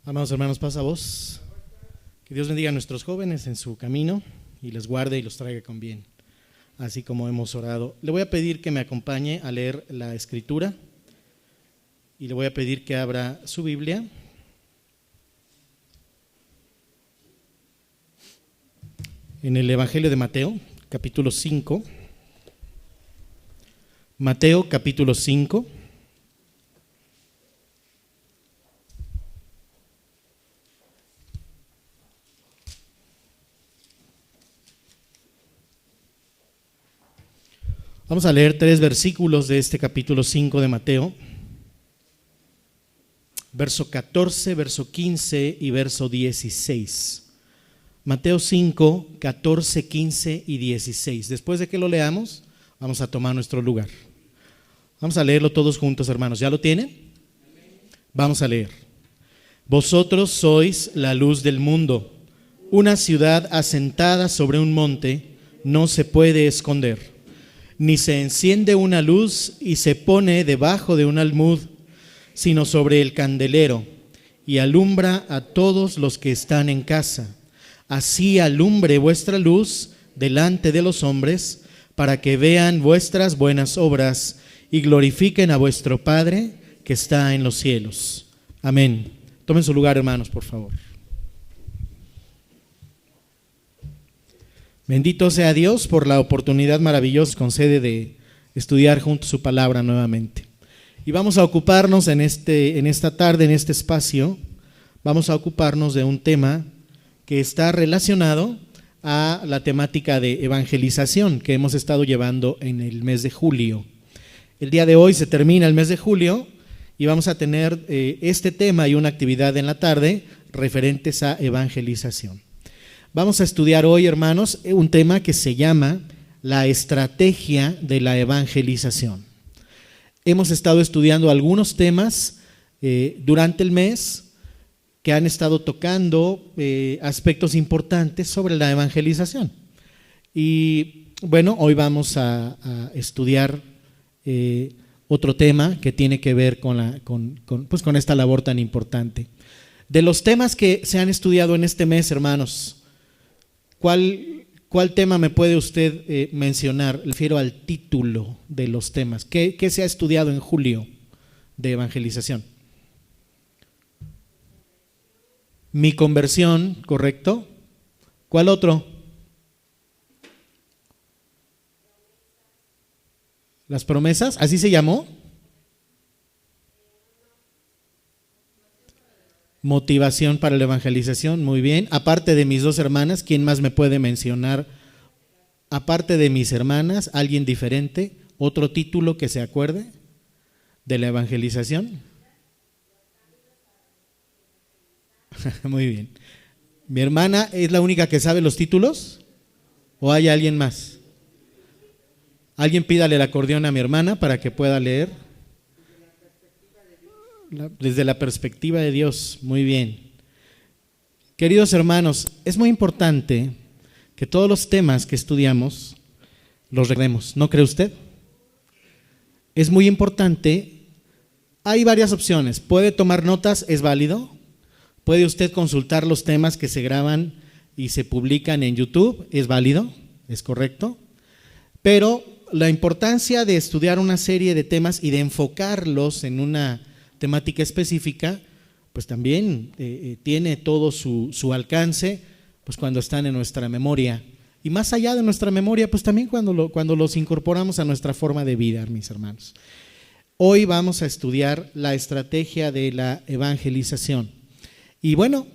Amados hermanos, pasa voz. Que Dios bendiga a nuestros jóvenes en su camino y les guarde y los traiga con bien, así como hemos orado. Le voy a pedir que me acompañe a leer la Escritura y le voy a pedir que abra su Biblia en el Evangelio de Mateo, capítulo 5. Mateo, capítulo 5. Vamos a leer 3 versículos de este capítulo 5 de Mateo. Verso 14, verso 15 y verso 16. Mateo 5, 14, 15 y 16. Después de que lo leamos, vamos a tomar nuestro lugar. Vamos a leerlo todos juntos, hermanos. ¿Ya lo tienen? Vamos a leer. Vosotros sois la luz del mundo. Una ciudad asentada sobre un monte no se puede esconder. Ni se enciende una luz y se pone debajo de un almud, sino sobre el candelero, y alumbra a todos los que están en casa. Así alumbre vuestra luz delante de los hombres, para que vean vuestras buenas obras y glorifiquen a vuestro Padre que está en los cielos. Amén. Tomen su lugar, hermanos, por favor. Bendito sea Dios por la oportunidad maravillosa que concede de estudiar juntos su palabra nuevamente. Y vamos a ocuparnos en esta tarde, en este espacio, vamos a ocuparnos de un tema que está relacionado a la temática de evangelización que hemos estado llevando en el mes de julio. El día de hoy se termina el mes de julio y vamos a tener este tema y una actividad en la tarde referentes a evangelización. Vamos a estudiar hoy, hermanos, un tema que se llama la estrategia de la evangelización. Hemos estado estudiando algunos temas durante el mes que han estado tocando aspectos importantes sobre la evangelización. Y bueno, hoy vamos a estudiar otro tema que tiene que ver con esta labor tan importante. De los temas que se han estudiado en este mes, hermanos, ¿Cuál tema me puede usted mencionar? Me refiero al título de los temas. ¿Qué se ha estudiado en julio de evangelización? Mi conversión, ¿correcto? ¿Cuál otro? ¿Las promesas? ¿Así se llamó? Motivación para la evangelización, muy bien. Aparte de mis dos hermanas, ¿quién más me puede mencionar? Aparte de mis hermanas, ¿alguien diferente? ¿Otro título que se acuerde de la evangelización? Muy bien. ¿Mi hermana es la única que sabe los títulos? ¿O hay alguien más? Alguien pídale el acordeón a mi hermana para que pueda leer. Desde la perspectiva de Dios, muy bien. Queridos hermanos, es muy importante que todos los temas que estudiamos los recordemos, ¿no cree usted? Es muy importante, hay varias opciones, puede tomar notas, es válido, puede usted consultar los temas que se graban y se publican en YouTube, es válido, es correcto, pero la importancia de estudiar una serie de temas y de enfocarlos en una temática específica, pues también tiene todo su alcance, pues cuando están en nuestra memoria. Y más allá de nuestra memoria, pues también cuando los incorporamos a nuestra forma de vida, mis hermanos. Hoy vamos a estudiar la estrategia de la evangelización. Y bueno,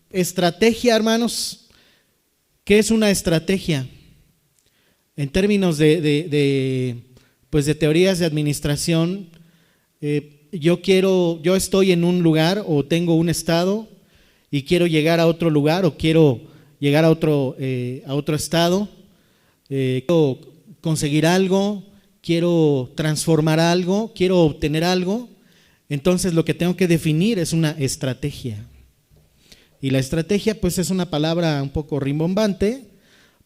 estrategia, hermanos, ¿qué es una estrategia? En términos de teorías de administración, yo estoy en un lugar o tengo un estado y quiero llegar a otro lugar o quiero llegar a otro estado, quiero conseguir algo, quiero transformar algo, quiero obtener algo, entonces lo que tengo que definir es una estrategia. Y la estrategia pues es una palabra un poco rimbombante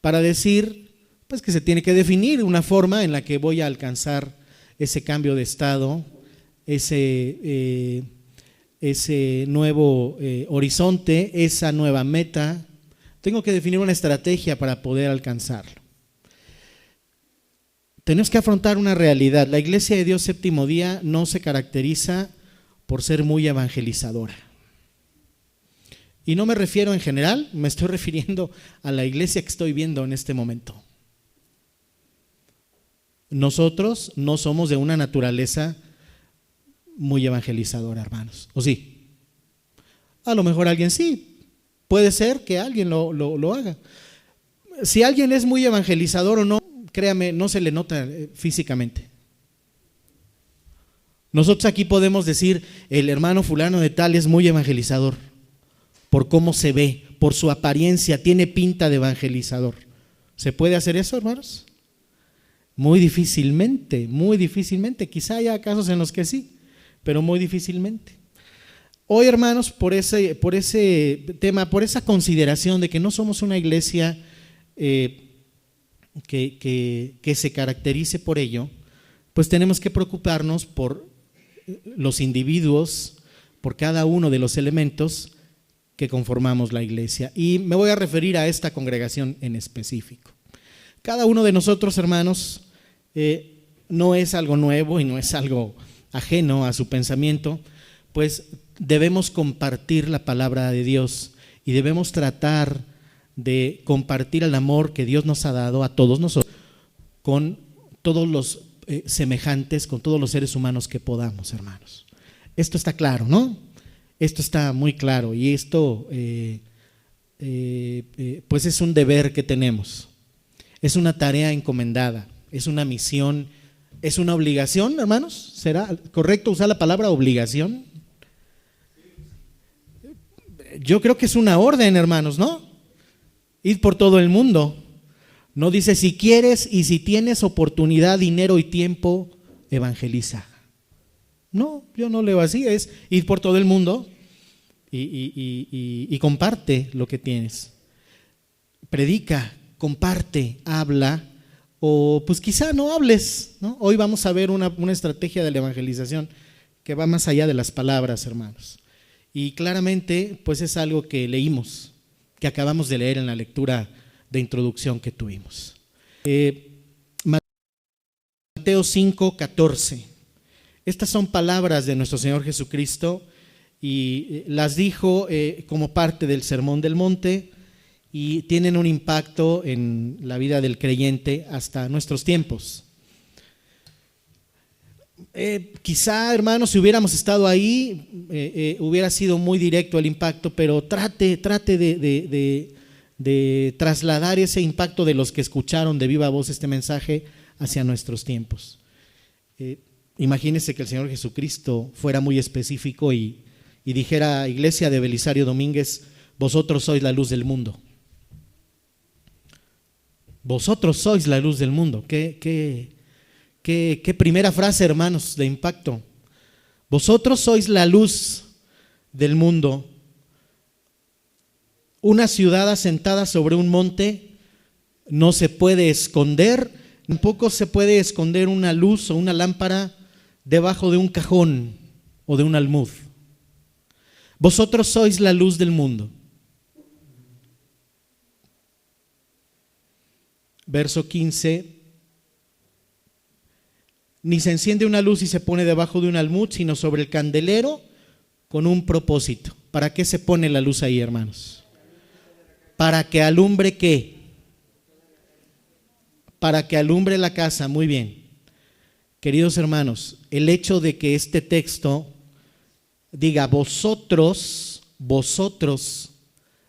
para decir pues que se tiene que definir una forma en la que voy a alcanzar ese cambio de estado, ese ese nuevo horizonte, esa nueva meta, tengo que definir una estrategia para poder alcanzarlo. Tenemos que afrontar una realidad. La Iglesia de Dios Séptimo Día no se caracteriza por ser muy evangelizadora. Y no me refiero en general, me estoy refiriendo a la iglesia que estoy viendo en este momento. Nosotros no somos de una naturaleza muy evangelizadora, hermanos. ¿O sí? A lo mejor alguien sí. Puede ser que alguien lo haga. Si alguien es muy evangelizador o no, créame, no se le nota físicamente. Nosotros aquí podemos decir, el hermano fulano de tal es muy evangelizador, por cómo se ve, por su apariencia, tiene pinta de evangelizador. ¿Se puede hacer eso, hermanos? Muy difícilmente, quizá haya casos en los que sí, pero muy difícilmente. Hoy, hermanos, por ese tema, por esa consideración de que no somos una iglesia que se caracterice por ello, pues tenemos que preocuparnos por los individuos, por cada uno de los elementos que conformamos la iglesia. Y me voy a referir a esta congregación en específico. Cada uno de nosotros, hermanos, no es algo nuevo y no es algo ajeno a su pensamiento, pues debemos compartir la palabra de Dios y debemos tratar de compartir el amor que Dios nos ha dado a todos nosotros, con todos los semejantes, con todos los seres humanos que podamos, hermanos. Esto está claro, ¿no? Esto está muy claro y esto pues es un deber que tenemos, es una tarea encomendada, es una misión, es una obligación, hermanos. ¿Será correcto usar la palabra obligación? Yo creo que es una orden, hermanos, ¿no? Ir por todo el mundo. No dice si quieres y si tienes oportunidad, dinero y tiempo, evangeliza. No, yo no leo así, es ir por todo el mundo y comparte lo que tienes. Predica, comparte, habla, o pues quizá no hables, ¿no? Hoy vamos a ver una estrategia de la evangelización que va más allá de las palabras, hermanos. Y claramente pues es algo que leímos, que acabamos de leer en la lectura de introducción que tuvimos. Mateo 5:14. Estas son palabras de nuestro Señor Jesucristo y las dijo como parte del Sermón del Monte y tienen un impacto en la vida del creyente hasta nuestros tiempos. Quizá, hermanos, si hubiéramos estado ahí, hubiera sido muy directo el impacto, pero trate de trasladar ese impacto de los que escucharon de viva voz este mensaje hacia nuestros tiempos. Imagínense que el Señor Jesucristo fuera muy específico y dijera: Iglesia de Belisario Domínguez, vosotros sois la luz del mundo. Vosotros sois la luz del mundo. Qué primera frase, hermanos, de impacto. Vosotros sois la luz del mundo. Una ciudad asentada sobre un monte no se puede esconder, tampoco se puede esconder una luz o una lámpara debajo de un cajón o de un almud. Vosotros sois la luz del mundo. Verso 15. Ni se enciende una luz y se pone debajo de un almud, sino sobre el candelero con un propósito. ¿Para qué se pone la luz ahí, hermanos? Para que alumbre ¿qué? Para que alumbre la casa. Muy bien. Queridos hermanos, el hecho de que este texto diga vosotros,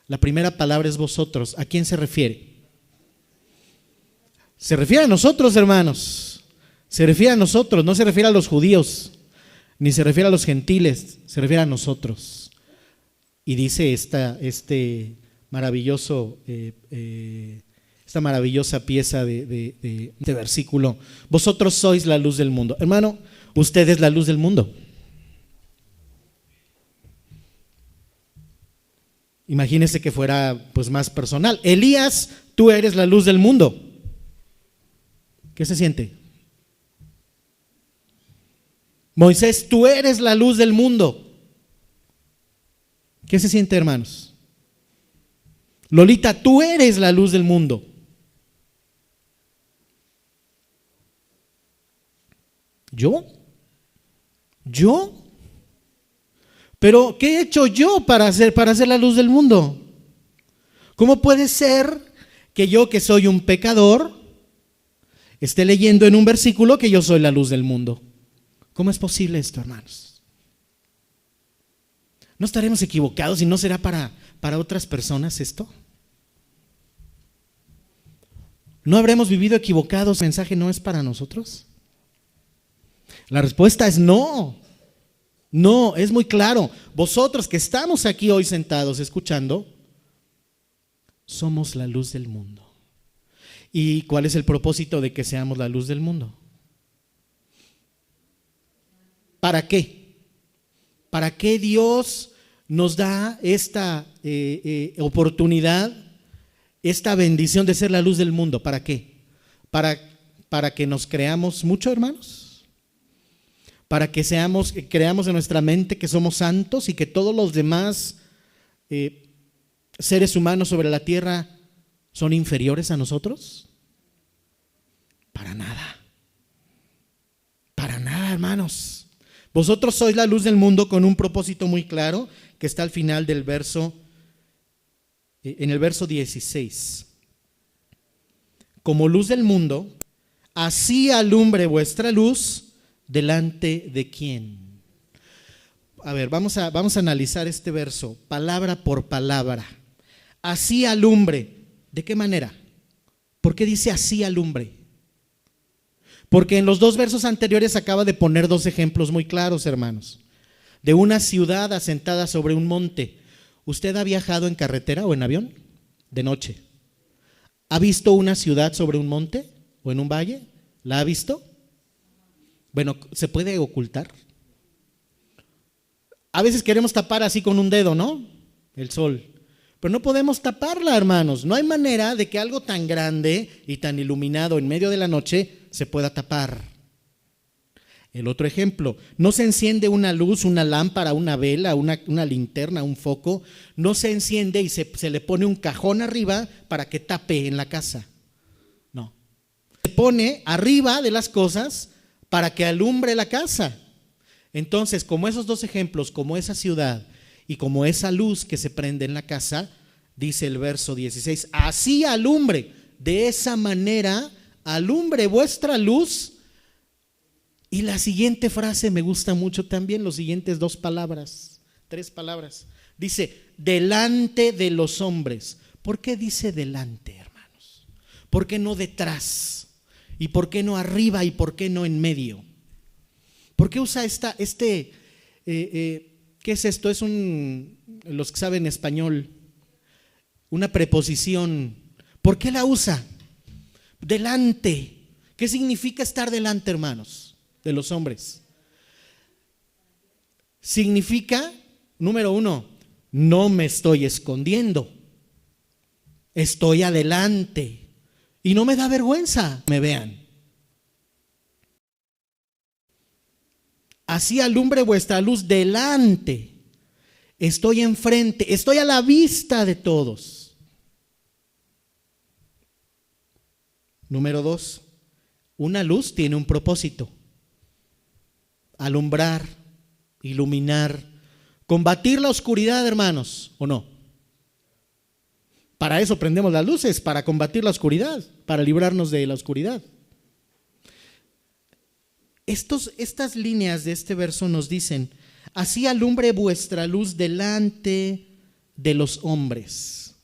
la primera palabra es vosotros, ¿a quién se refiere? Se refiere a nosotros, hermanos. Se refiere a nosotros, no se refiere a los judíos, ni se refiere a los gentiles, se refiere a nosotros. Y dice esta maravillosa pieza de versículo: vosotros sois la luz del mundo. Hermano, usted es la luz del mundo. Imagínese que fuera pues más personal. Elías, tú eres la luz del mundo. ¿Qué se siente? Moisés, tú eres la luz del mundo. ¿Qué se siente, hermanos? Lolita, tú eres la luz del mundo. ¿Yo? Pero ¿qué he hecho yo para ser la luz del mundo? ¿Cómo puede ser que yo, que soy un pecador, esté leyendo en un versículo que yo soy la luz del mundo? ¿Cómo es posible esto, hermanos? ¿No estaremos equivocados y no será para otras personas esto? ¿No habremos vivido equivocados? ¿El mensaje no es para nosotros? La respuesta es no. No, es muy claro. Vosotros que estamos aquí hoy sentados escuchando, somos la luz del mundo. ¿Y cuál es el propósito de que seamos la luz del mundo? ¿Para qué? ¿Para qué Dios nos da esta oportunidad, esta bendición de ser la luz del mundo? ¿Para qué? ¿Para que nos creamos mucho, hermanos? ¿Para que creamos en nuestra mente que somos santos y que todos los demás seres humanos sobre la tierra son inferiores a nosotros? Para nada. Para nada, hermanos. Vosotros sois la luz del mundo con un propósito muy claro que está al final del verso, en el verso 16. Como luz del mundo, así alumbre vuestra luz delante de quién. A ver, vamos a analizar este verso palabra por palabra. Así alumbre. ¿De qué manera? ¿Por qué dice así alumbre? Porque en los dos versos anteriores acaba de poner dos ejemplos muy claros, hermanos, de una ciudad asentada sobre un monte. ¿Usted ha viajado en carretera o en avión? De noche. ¿Ha visto una ciudad sobre un monte o en un valle? ¿La ha visto? Bueno, ¿se puede ocultar? A veces queremos tapar así con un dedo, ¿no? El sol. Pero no podemos taparla, hermanos. No hay manera de que algo tan grande y tan iluminado en medio de la noche se pueda tapar. El otro ejemplo, no se enciende una luz, una lámpara, una vela, una linterna, un foco, no se enciende y se le pone un cajón arriba para que tape en la casa. No. Se pone arriba de las cosas para que alumbre la casa. Entonces, como esos dos ejemplos, como esa ciudad y como esa luz que se prende en la casa, dice el verso 16, así alumbre, de esa manera alumbre vuestra luz. Y la siguiente frase me gusta mucho también, los siguientes tres palabras. Dice, delante de los hombres. ¿Por qué dice delante, hermanos? ¿Por qué no detrás? ¿Y por qué no arriba y por qué no en medio? ¿Por qué usa ¿qué es esto? Es los que saben español, una preposición. ¿Por qué la usa? Delante. ¿Qué significa estar delante, hermanos, de los hombres? Significa, número uno, no me estoy escondiendo, estoy adelante. Y no me da vergüenza me vean. Así alumbre vuestra luz delante. Estoy enfrente, estoy a la vista de todos. Número dos, una luz tiene un propósito. Alumbrar, iluminar, combatir la oscuridad, hermanos, ¿o no? Para eso prendemos las luces, para combatir la oscuridad, para librarnos de la oscuridad. Estas líneas de este verso nos dicen, así alumbre vuestra luz delante de los hombres.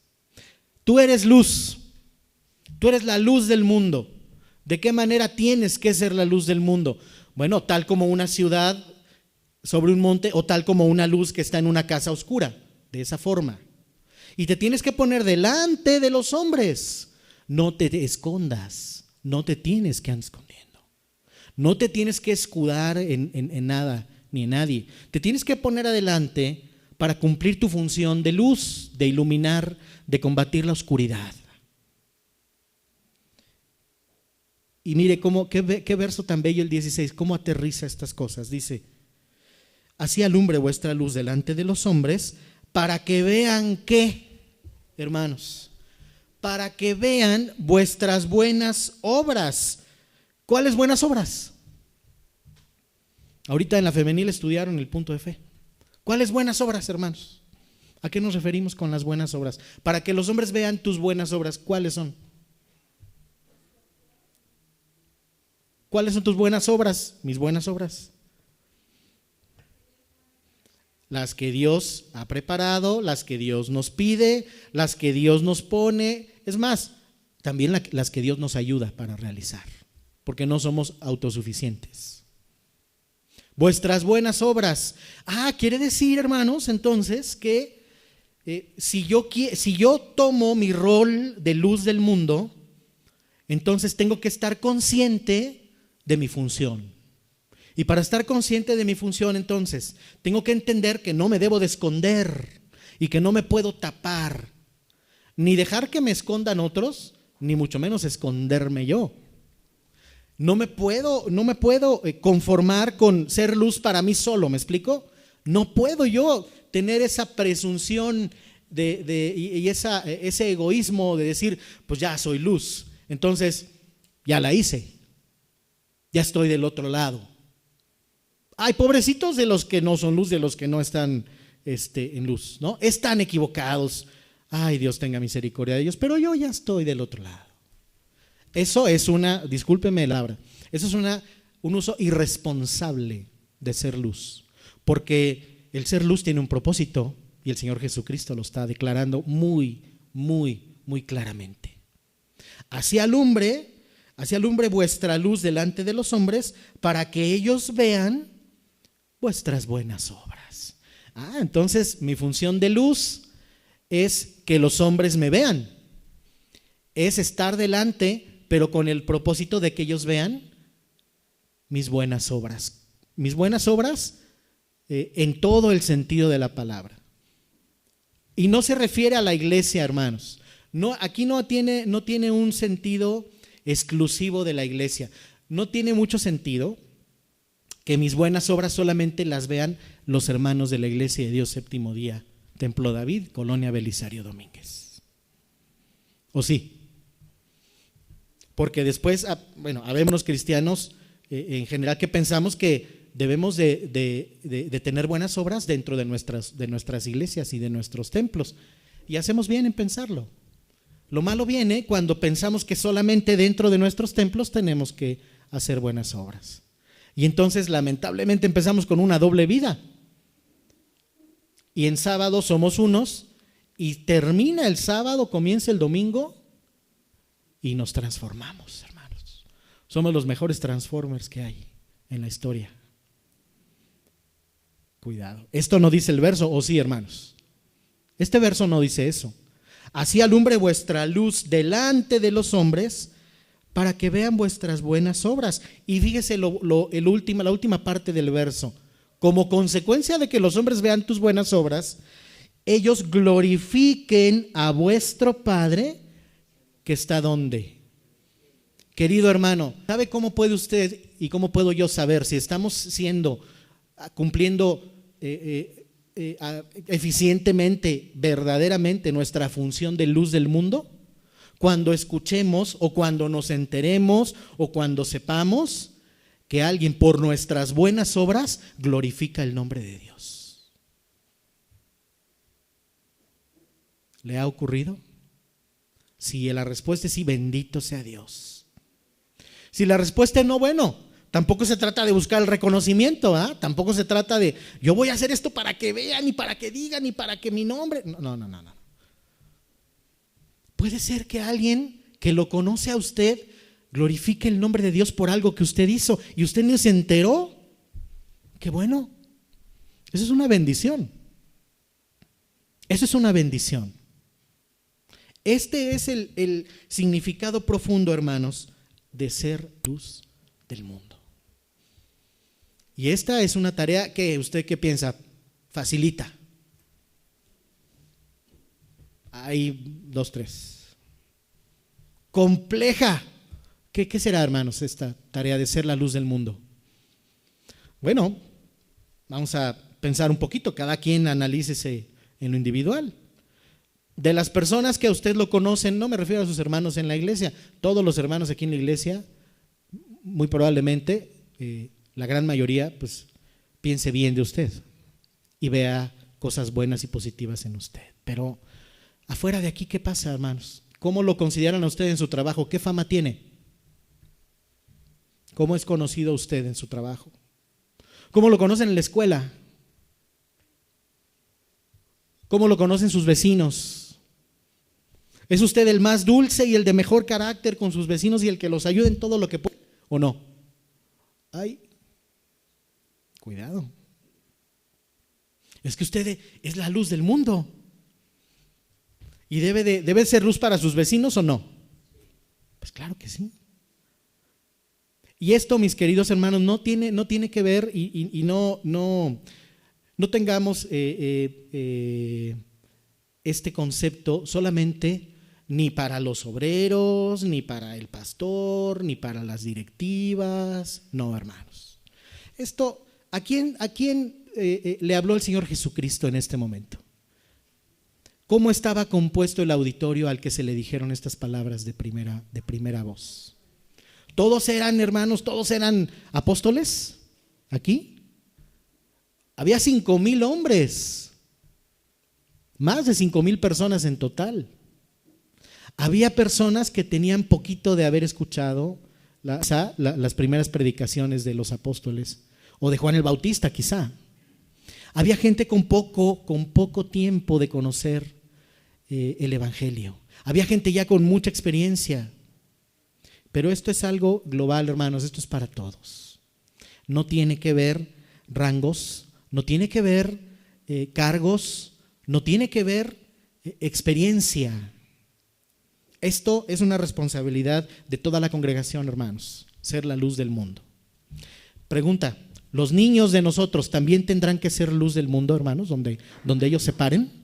Tú eres luz, tú eres la luz del mundo. ¿De qué manera tienes que ser la luz del mundo? Bueno, tal como una ciudad sobre un monte o tal como una luz que está en una casa oscura, de esa forma. Y te tienes que poner delante de los hombres. No te escondas, no te tienes que andar escondiendo. No te tienes que escudar en nada ni en nadie. Te tienes que poner adelante para cumplir tu función de luz, de iluminar, de combatir la oscuridad. Y mire qué verso tan bello el 16, cómo aterriza estas cosas. Dice, así alumbre vuestra luz delante de los hombres, para que vean qué, hermanos, para que vean vuestras buenas obras. ¿Cuáles buenas obras? Ahorita en la femenil estudiaron el punto de fe. ¿Cuáles buenas obras, hermanos? ¿A qué nos referimos con las buenas obras? Para que los hombres vean tus buenas obras, ¿cuáles son? ¿Cuáles son tus buenas obras? Mis buenas obras. Las que Dios ha preparado, las que Dios nos pide, las que Dios nos pone. Es más, también las que Dios nos ayuda para realizar, porque no somos autosuficientes. Vuestras buenas obras. Quiere decir, hermanos, entonces que si yo tomo mi rol de luz del mundo, entonces tengo que estar consciente de mi función. Y para estar consciente de mi función, entonces, tengo que entender que no me debo de esconder y que no me puedo tapar, ni dejar que me escondan otros, ni mucho menos esconderme yo. No me puedo conformar con ser luz para mí solo, ¿me explico? No puedo yo tener esa presunción y ese egoísmo de decir, pues ya soy luz, entonces ya la hice, ya estoy del otro lado. Ay, pobrecitos de los que no son luz, de los que no están en luz, ¿no? Están equivocados. Ay, Dios tenga misericordia de ellos, pero yo ya estoy del otro lado. Eso es discúlpeme la palabra, eso es un uso irresponsable de ser luz, porque el ser luz tiene un propósito y el Señor Jesucristo lo está declarando muy, muy, muy claramente. Así alumbre vuestra luz delante de los hombres para que ellos vean vuestras buenas obras. Entonces mi función de luz es que los hombres me vean, es estar delante, pero con el propósito de que ellos vean mis buenas obras. Mis buenas obras en todo el sentido de la palabra. Y no se refiere a la iglesia, hermanos. No, aquí no tiene un sentido exclusivo de la iglesia. No tiene mucho sentido que mis buenas obras solamente las vean los hermanos de la Iglesia de Dios Séptimo Día, Templo David, Colonia Belisario Domínguez. ¿O sí? Porque después, habemos cristianos en general que pensamos que debemos de tener buenas obras dentro de nuestras iglesias y de nuestros templos. Y hacemos bien en pensarlo. Lo malo viene cuando pensamos que solamente dentro de nuestros templos tenemos que hacer buenas obras. Y entonces lamentablemente empezamos con una doble vida. Y en sábado somos unos y termina el sábado, comienza el domingo y nos transformamos, hermanos. Somos los mejores transformers que hay en la historia. Cuidado. Esto no dice el verso, ¿o sí, hermanos? Este verso no dice eso. Así alumbre vuestra luz delante de los hombres para que vean vuestras buenas obras. Y fíjese la última parte del verso. Como consecuencia de que los hombres vean tus buenas obras, ellos glorifiquen a vuestro Padre que está ¿dónde? Querido hermano, ¿sabe cómo puede usted y cómo puedo yo saber si estamos cumpliendo eficientemente, verdaderamente nuestra función de luz del mundo? Cuando escuchemos o cuando nos enteremos o cuando sepamos que alguien por nuestras buenas obras glorifica el nombre de Dios. ¿Le ha ocurrido? Si la respuesta es sí, bendito sea Dios. Si la respuesta es no, bueno, tampoco se trata de buscar el reconocimiento, tampoco se trata de yo voy a hacer esto para que vean y para que digan y para que mi nombre. No. Puede ser que alguien que lo conoce a usted glorifique el nombre de Dios por algo que usted hizo y usted ni se enteró. Qué bueno. Eso es una bendición. Eso es una bendición. Este es el significado profundo, hermanos, de ser luz del mundo. Y esta es una tarea que usted, ¿qué piensa? Facilita. Hay 2, 3. Compleja. ¿Qué será, hermanos, esta tarea de ser la luz del mundo? Bueno, vamos a pensar un poquito, cada quien analícese en lo individual. De las personas que a usted lo conocen, no me refiero a sus hermanos en la iglesia, todos los hermanos aquí en la iglesia, muy probablemente, la gran mayoría, pues piense bien de usted y vea cosas buenas y positivas en usted. Pero afuera de aquí, ¿qué pasa, hermanos? ¿Cómo lo consideran a usted en su trabajo? ¿Qué fama tiene? ¿Cómo es conocido usted en su trabajo? ¿Cómo lo conocen en la escuela? ¿Cómo lo conocen sus vecinos? ¿Es usted el más dulce y el de mejor carácter con sus vecinos y el que los ayuda en todo lo que puede? ¿O no? Ay, cuidado. Es que usted es la luz del mundo. ¿Y debe ser luz para sus vecinos o no? Pues claro que sí. Y esto, mis queridos hermanos, no tiene que ver y no tengamos este concepto solamente ni para los obreros, ni para el pastor, ni para las directivas. No, hermanos. Esto, ¿a quién le habló el Señor Jesucristo en este momento? ¿Cómo estaba compuesto el auditorio al que se le dijeron estas palabras de primera voz? ¿Todos eran hermanos, todos eran apóstoles aquí? Había 5,000 hombres, más de 5,000 personas en total. Había personas que tenían poquito de haber escuchado las primeras predicaciones de los apóstoles o de Juan el Bautista quizá. Había gente con poco tiempo de conocer el evangelio. Había gente ya con mucha experiencia. Pero esto es algo global, hermanos, esto es para todos. No tiene que ver rangos, no tiene que ver cargos, no tiene que ver experiencia. Esto es una responsabilidad de toda la congregación, hermanos, ser la luz del mundo. Pregunta, ¿los niños de nosotros también tendrán que ser luz del mundo, hermanos, donde ellos se paren?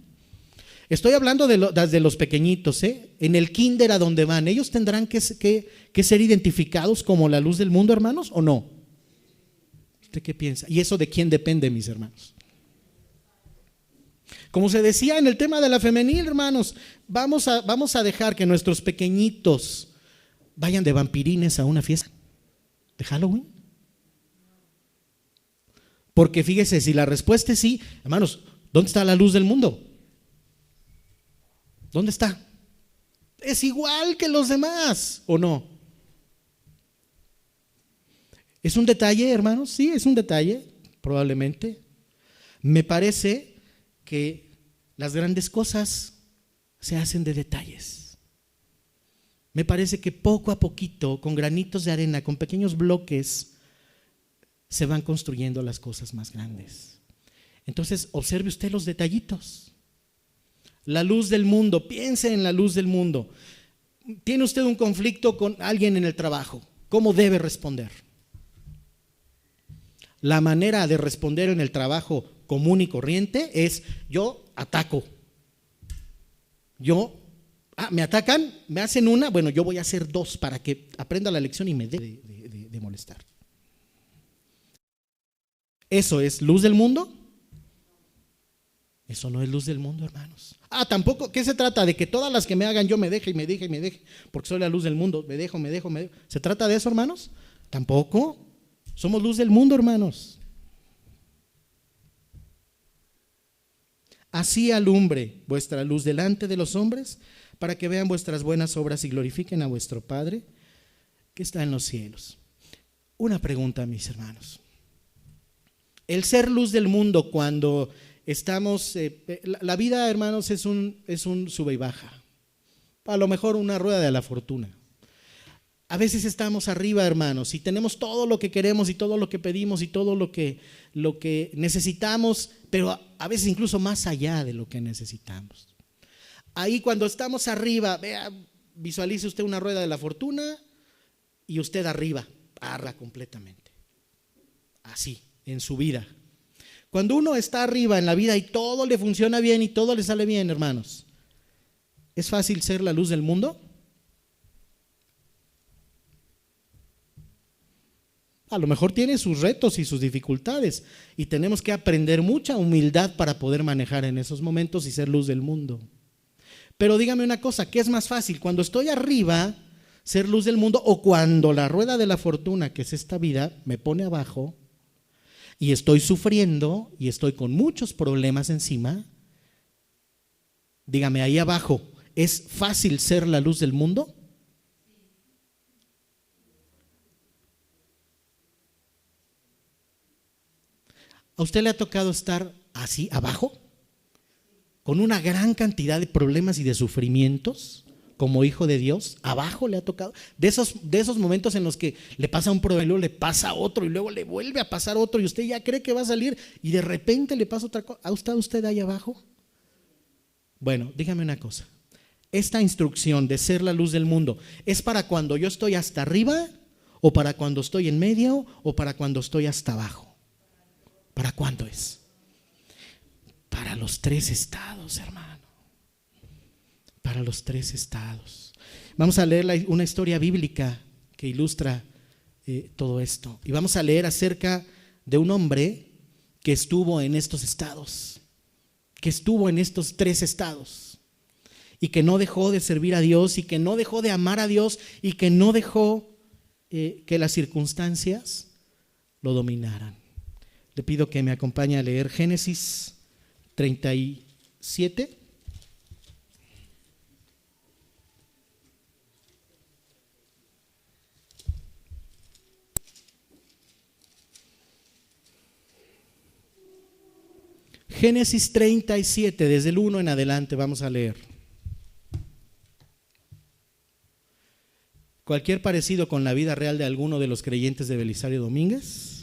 Estoy hablando de los pequeñitos, en el kinder a donde van, ¿ellos tendrán que ser identificados como la luz del mundo, hermanos, o no? ¿Usted qué piensa? ¿Y eso de quién depende, mis hermanos? Como se decía en el tema de la femenil, hermanos, vamos a dejar que nuestros pequeñitos vayan de vampirines a una fiesta de Halloween. Porque fíjese, si la respuesta es sí, hermanos, ¿dónde está la luz del mundo? ¿Dónde está? Es igual que los demás, ¿o no? ¿Es un detalle, hermanos? Sí, es un detalle, probablemente. Me parece que las grandes cosas se hacen de detalles. Me parece que poco a poquito, con granitos de arena, con pequeños bloques, se van construyendo las cosas más grandes. Entonces, observe usted los detallitos. La luz del mundo, piense en la luz del mundo. ¿Tiene usted un conflicto con alguien en el trabajo? ¿Cómo debe responder? La manera de responder en el trabajo común y corriente es: yo ataco. Me atacan, me hacen una, bueno, yo voy a hacer dos para que aprenda la lección y me deje de molestar. ¿Eso es luz del mundo? Eso no es luz del mundo, hermanos. Tampoco, ¿qué se trata? De que todas las que me hagan yo me deje, porque soy la luz del mundo, me dejo. ¿Se trata de eso, hermanos? Tampoco. Somos luz del mundo, hermanos. Así alumbre vuestra luz delante de los hombres, para que vean vuestras buenas obras y glorifiquen a vuestro Padre que está en los cielos. Una pregunta, mis hermanos. El ser luz del mundo, cuando estamos, la vida, hermanos, es un sube y baja. A lo mejor una rueda de la fortuna. A veces estamos arriba, hermanos, y tenemos todo lo que queremos y todo lo que pedimos y todo lo que necesitamos, pero a veces incluso más allá de lo que necesitamos. Ahí cuando estamos arriba, visualice usted una rueda de la fortuna y usted arriba, parra completamente. Así, en su vida. Cuando uno está arriba en la vida y todo le funciona bien y todo le sale bien, hermanos, ¿es fácil ser la luz del mundo? A lo mejor tiene sus retos y sus dificultades y tenemos que aprender mucha humildad para poder manejar en esos momentos y ser luz del mundo. Pero dígame una cosa, ¿qué es más fácil? Cuando estoy arriba, ser luz del mundo, o cuando la rueda de la fortuna, que es esta vida, me pone abajo y estoy sufriendo y estoy con muchos problemas encima. Dígame, ahí abajo, ¿es fácil ser la luz del mundo? ¿A usted le ha tocado estar así abajo? Con una gran cantidad de problemas y de sufrimientos, como hijo de Dios, abajo le ha tocado. De esos momentos en los que le pasa un problema y luego le pasa otro y luego le vuelve a pasar otro y usted ya cree que va a salir y de repente le pasa otra cosa. ¿Ha estado usted ahí abajo? Bueno, dígame una cosa. Esta instrucción de ser la luz del mundo, ¿es para cuando yo estoy hasta arriba o para cuando estoy en medio o para cuando estoy hasta abajo? ¿Para cuándo es? Para los 3 estados, hermano. Para los 3 estados. Vamos a leer una historia bíblica que ilustra todo esto. Y vamos a leer acerca de un hombre que estuvo en estos estados, que estuvo en estos 3 estados y que no dejó de servir a Dios y que no dejó de amar a Dios y que no dejó que las circunstancias lo dominaran. Le pido que me acompañe a leer Génesis 37. Génesis 37, desde el 1 en adelante vamos a leer. ¿Cualquier parecido con la vida real de alguno de los creyentes de Belisario Domínguez?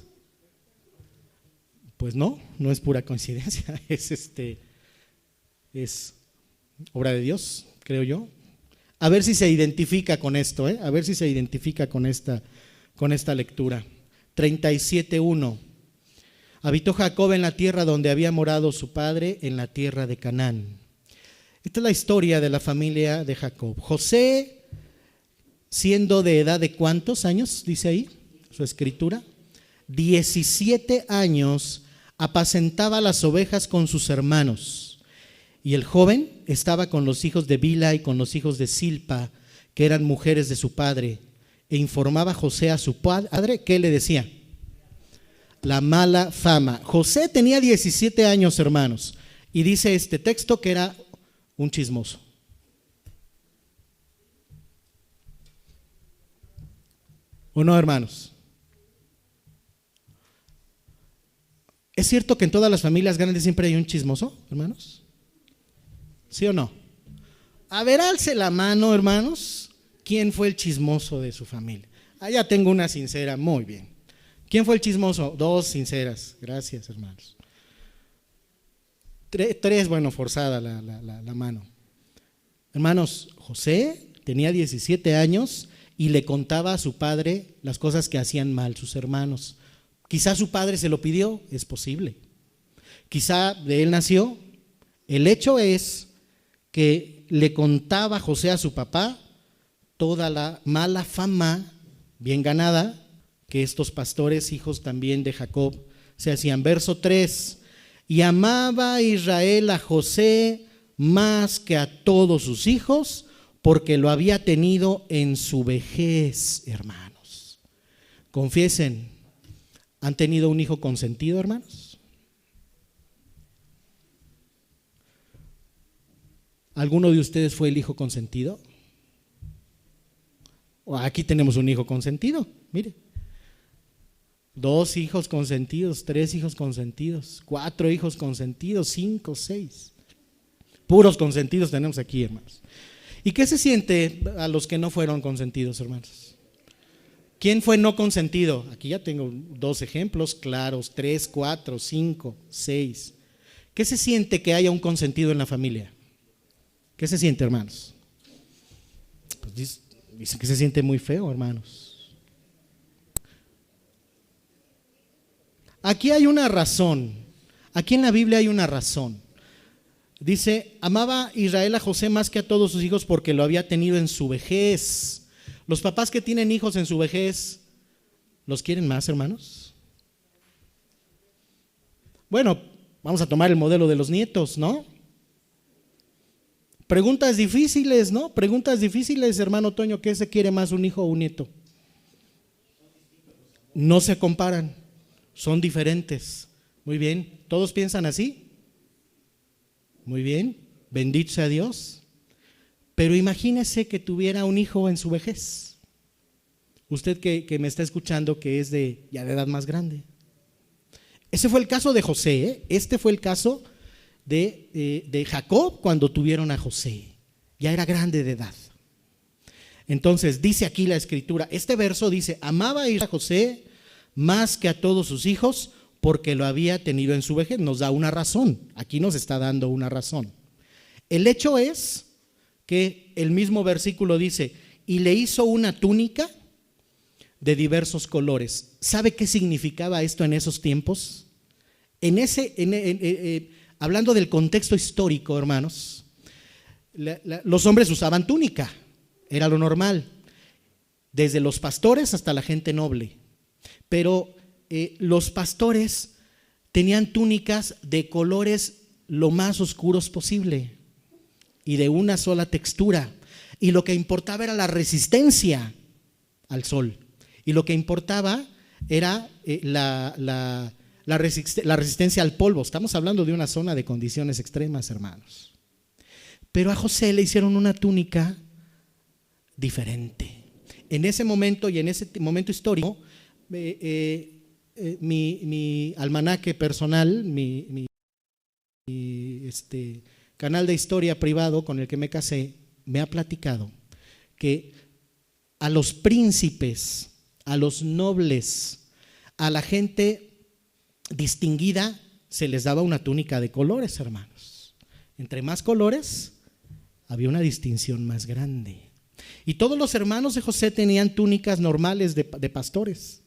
Pues no es pura coincidencia, es obra de Dios, creo yo. A ver si se identifica con esto, a ver si se identifica con esta lectura. 37:1. Habitó Jacob en la tierra donde había morado su padre, en la tierra de Canaán. Esta es la historia de la familia de Jacob. José, siendo de edad de ¿cuántos años? Dice ahí su escritura. 17 años apacentaba las ovejas con sus hermanos. Y el joven estaba con los hijos de Bila y con los hijos de Silpa, que eran mujeres de su padre. E informaba José a su padre, ¿qué le decía? La mala fama. José tenía 17 años, hermanos, y dice este texto que era un chismoso. ¿O no, hermanos? ¿Es cierto que en todas las familias grandes siempre hay un chismoso, hermanos? ¿Sí o no? A ver, alce la mano, hermanos. ¿Quién fue el chismoso de su familia? Ya tengo una sincera, muy bien. ¿Quién fue el chismoso? 2 sinceras, gracias, hermanos. 3, bueno, forzada la mano. Hermanos, José tenía 17 años y le contaba a su padre las cosas que hacían mal sus hermanos. Quizá su padre se lo pidió, es posible. Quizá de él nació. El hecho es que le contaba José a su papá toda la mala fama bien ganada que estos pastores, hijos también de Jacob, se hacían. Verso 3, y amaba Israel a José más que a todos sus hijos, porque lo había tenido en su vejez, hermanos. Confiesen, ¿han tenido un hijo consentido, hermanos? ¿Alguno de ustedes fue el hijo consentido? Aquí tenemos un hijo consentido, mire. 2 hijos consentidos, 3 hijos consentidos, 4 hijos consentidos, 5, 6. Puros consentidos tenemos aquí, hermanos. ¿Y qué se siente a los que no fueron consentidos, hermanos? ¿Quién fue no consentido? Aquí ya tengo 2 ejemplos claros, 3, 4, 5, 6. ¿Qué se siente que haya un consentido en la familia? ¿Qué se siente, hermanos? Pues dicen que se siente muy feo, hermanos. Aquí hay una razón. Aquí en la Biblia hay una razón. Dice, amaba Israel a José más que a todos sus hijos porque lo había tenido en su vejez. Los papás que tienen hijos en su vejez, ¿Los quieren más, hermanos? Bueno, vamos a tomar el modelo de los nietos, ¿no? Preguntas difíciles, ¿no? Preguntas difíciles, hermano Toño, ¿qué se quiere más, un hijo o un nieto? No se comparan, son diferentes. Muy bien, ¿todos piensan así? Muy bien, bendito sea Dios. Pero imagínese que tuviera un hijo en su vejez. Usted que me está escuchando, que es ya de edad más grande. Ese fue el caso de José, ¿eh? Este fue el caso de Jacob cuando tuvieron a José. Ya era grande de edad. Entonces dice aquí la escritura, este verso dice: amaba a José más que a todos sus hijos porque lo había tenido en su vejez. Nos da una razón, aquí nos está dando una razón. El hecho es que el mismo versículo dice: y le hizo una túnica de diversos colores. ¿Sabe qué significaba esto en esos tiempos? Hablando del contexto histórico, hermanos, los hombres usaban túnica, era lo normal, desde los pastores hasta la gente noble. Pero los pastores tenían túnicas de colores lo más oscuros posible y de una sola textura. Y lo que importaba era la resistencia al sol. Y lo que importaba era la resistencia al polvo. Estamos hablando de una zona de condiciones extremas, hermanos. Pero a José le hicieron una túnica diferente. En ese momento y en ese momento histórico, mi almanaque personal, mi canal de historia privado con el que me casé, me ha platicado que a los príncipes, a los nobles, a la gente distinguida se les daba una túnica de colores, hermanos. Entre más colores había una distinción más grande. Y todos los hermanos de José tenían túnicas normales de pastores,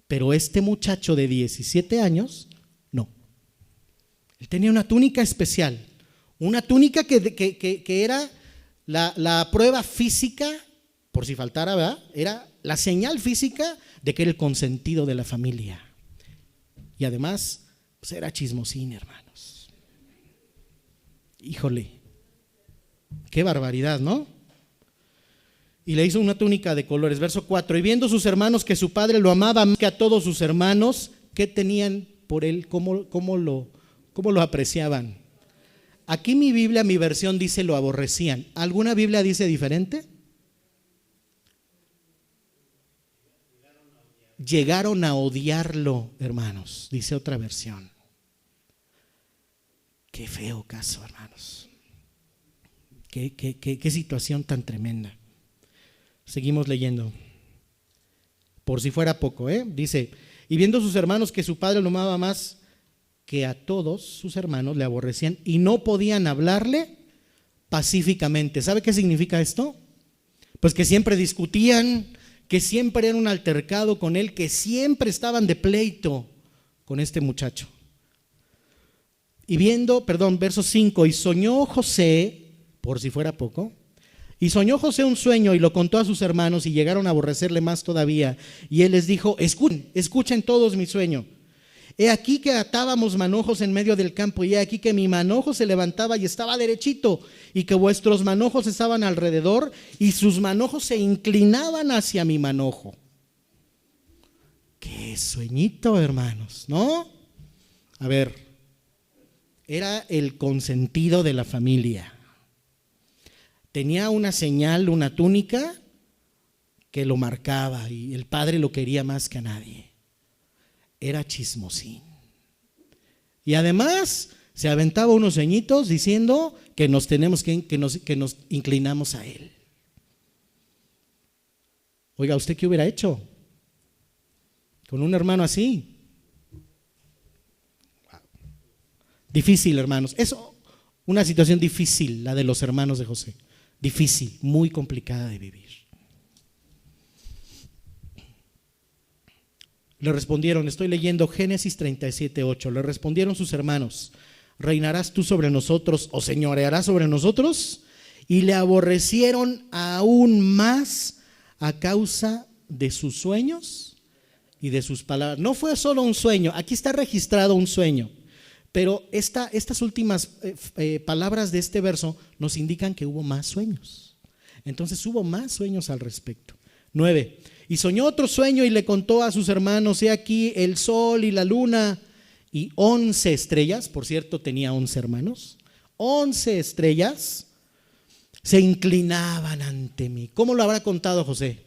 pero este muchacho de 17 años no. Él tenía una túnica especial, una túnica que era la prueba física, por si faltara, ¿verdad? Era la señal física de que era el consentido de la familia. Y además, pues era chismosín, hermanos. Híjole, qué barbaridad, ¿no? Y le hizo una túnica de colores. Verso 4, y viendo sus hermanos que su padre lo amaba más que a todos sus hermanos, ¿qué tenían por él? ¿Cómo lo apreciaban? Aquí mi Biblia, mi versión dice lo aborrecían. ¿Alguna Biblia dice diferente? Llegaron a odiarlo, hermanos, dice otra versión. Qué feo caso, hermanos. Qué situación tan tremenda. Seguimos leyendo. Por si fuera poco, dice: y viendo sus hermanos que su padre lo amaba más que a todos sus hermanos, le aborrecían y no podían hablarle pacíficamente. ¿Sabe qué significa esto? Pues que siempre discutían, que siempre era un altercado con él, que siempre estaban de pleito con este muchacho. Y verso 5, y soñó José, por si fuera poco, y soñó José un sueño y lo contó a sus hermanos y llegaron a aborrecerle más todavía. Y él les dijo: escuchen todos mi sueño. He aquí que atábamos manojos en medio del campo, y he aquí que mi manojo se levantaba y estaba derechito, y que vuestros manojos estaban alrededor, y sus manojos se inclinaban hacia mi manojo. Qué sueñito, hermanos, ¿no? A ver, era el consentido de la familia. Tenía una señal, una túnica que lo marcaba, y el padre lo quería más que a nadie. Era chismosín. Y además se aventaba unos ceñitos diciendo que nos inclinamos a él. Oiga, ¿usted qué hubiera hecho con un hermano así? Difícil, hermanos. Es una situación difícil, la de los hermanos de José. Difícil, muy complicada de vivir. Le respondieron, estoy leyendo Génesis 37:8. Le respondieron sus hermanos: ¿reinarás tú sobre nosotros o señorearás sobre nosotros? Y le aborrecieron aún más a causa de sus sueños y de sus palabras. No fue solo un sueño, aquí está registrado un sueño, pero estas últimas palabras de este verso nos indican que hubo más sueños. Entonces hubo más sueños al respecto. 9. Y soñó otro sueño y le contó a sus hermanos: he aquí el sol y la luna y 11 estrellas, por cierto tenía 11 hermanos, 11 estrellas se inclinaban ante mí. ¿Cómo lo habrá contado José?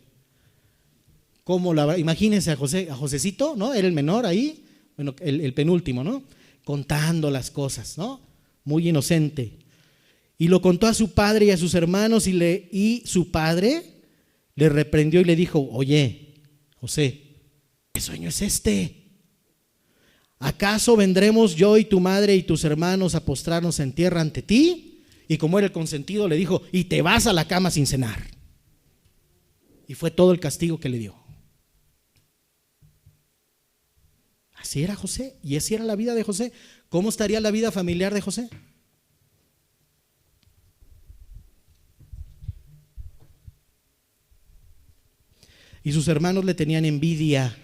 Imagínense a Josecito, ¿no? Era el menor ahí, bueno, el penúltimo, ¿no? Contando las cosas, ¿no? Muy inocente. Y lo contó a su padre y a sus hermanos y su padre le reprendió y le dijo: oye, José, ¿qué sueño es este? ¿Acaso vendremos yo y tu madre y tus hermanos a postrarnos en tierra ante ti? Y como era el consentido, le dijo: y te vas a la cama sin cenar. Y fue todo el castigo que le dio. Así era José, y así era la vida de José. ¿Cómo estaría la vida familiar de José? Y sus hermanos le tenían envidia,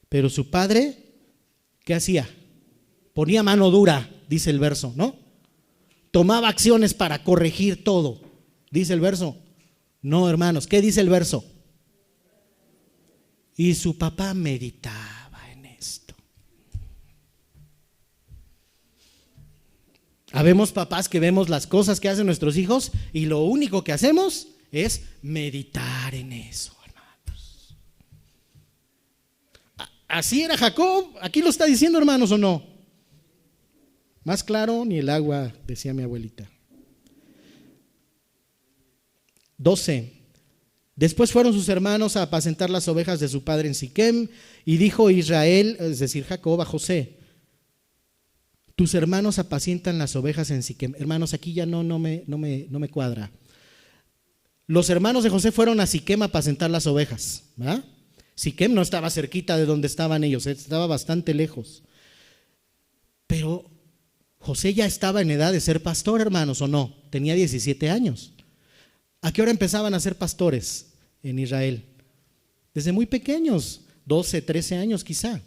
pero su padre, ¿qué hacía? Ponía mano dura, dice el verso, ¿no? Tomaba acciones para corregir todo, dice el verso. No, hermanos, ¿qué dice el verso? Y su papá meditaba en esto. Habemos papás que vemos las cosas que hacen nuestros hijos y lo único que hacemos es meditar en eso. Así era Jacob, aquí lo está diciendo, hermanos, ¿o no? Más claro ni el agua, decía mi abuelita. 12. Después fueron sus hermanos a apacentar las ovejas de su padre en Siquem, y dijo Israel, es decir, Jacob, a José: tus hermanos apacientan las ovejas en Siquem. Hermanos, aquí ya no me cuadra. Los hermanos de José fueron a Siquem a apacentar las ovejas, ¿verdad? Siquem no estaba cerquita de donde estaban ellos, estaba bastante lejos. Pero José ya estaba en edad de ser pastor, hermanos, ¿o no? Tenía 17 años. ¿A qué hora empezaban a ser pastores en Israel? Desde muy pequeños, 12, 13 años quizá.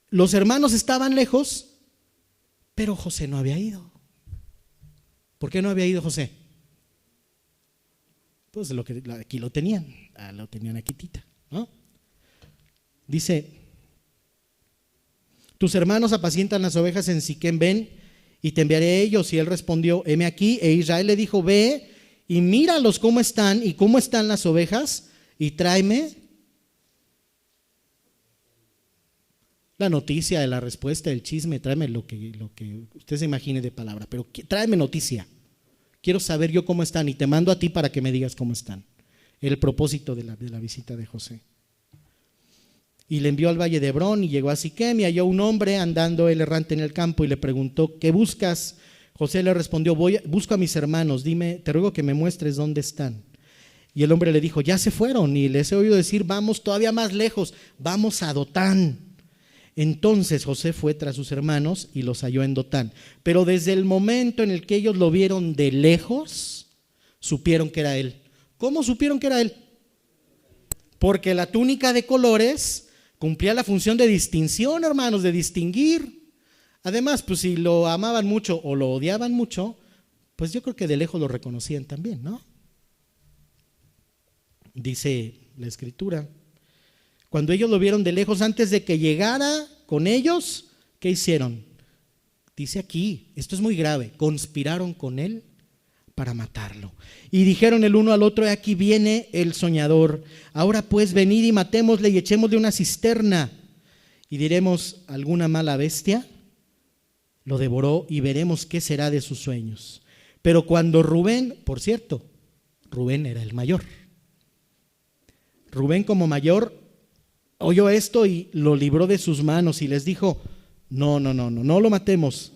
Los hermanos estaban lejos, pero José no había ido. ¿Por qué no había ido José? Pues aquí lo tenían aquitita, ¿no? Dice: tus hermanos apacientan las ovejas en Siquem, ven y te enviaré a ellos. Y él respondió: heme aquí. E Israel le dijo: ve y míralos cómo están y cómo están las ovejas, y tráeme la noticia de la respuesta, el chisme, tráeme lo que usted se imagine de palabra, pero tráeme noticia. Quiero saber yo cómo están y te mando a ti para que me digas cómo están. El propósito de la visita de José. Y le envió al valle de Hebrón y llegó a Siquem y halló un hombre andando él errante en el campo y le preguntó: ¿qué buscas? José le respondió: busco a mis hermanos, dime, te ruego que me muestres dónde están. Y el hombre le dijo: ya se fueron, y les he oído decir: vamos todavía más lejos, vamos a Dotán. Entonces José fue tras sus hermanos y los halló en Dotán. Pero desde el momento en el que ellos lo vieron de lejos, supieron que era él. ¿Cómo supieron que era él? Porque la túnica de colores cumplía la función de distinción, hermanos, de distinguir. Además, pues si lo amaban mucho o lo odiaban mucho, pues yo creo que de lejos lo reconocían también, ¿no? Dice la Escritura: cuando ellos lo vieron de lejos, antes de que llegara con ellos, ¿qué hicieron? Dice aquí, esto es muy grave: conspiraron con él para matarlo. Y dijeron el uno al otro: he aquí viene el soñador. Ahora pues venid y matémosle y echémosle una cisterna. Y diremos: alguna mala bestia lo devoró y veremos qué será de sus sueños. Pero cuando Rubén, por cierto, Rubén era el mayor. Rubén como mayor oyó esto y lo libró de sus manos y les dijo: no lo matemos.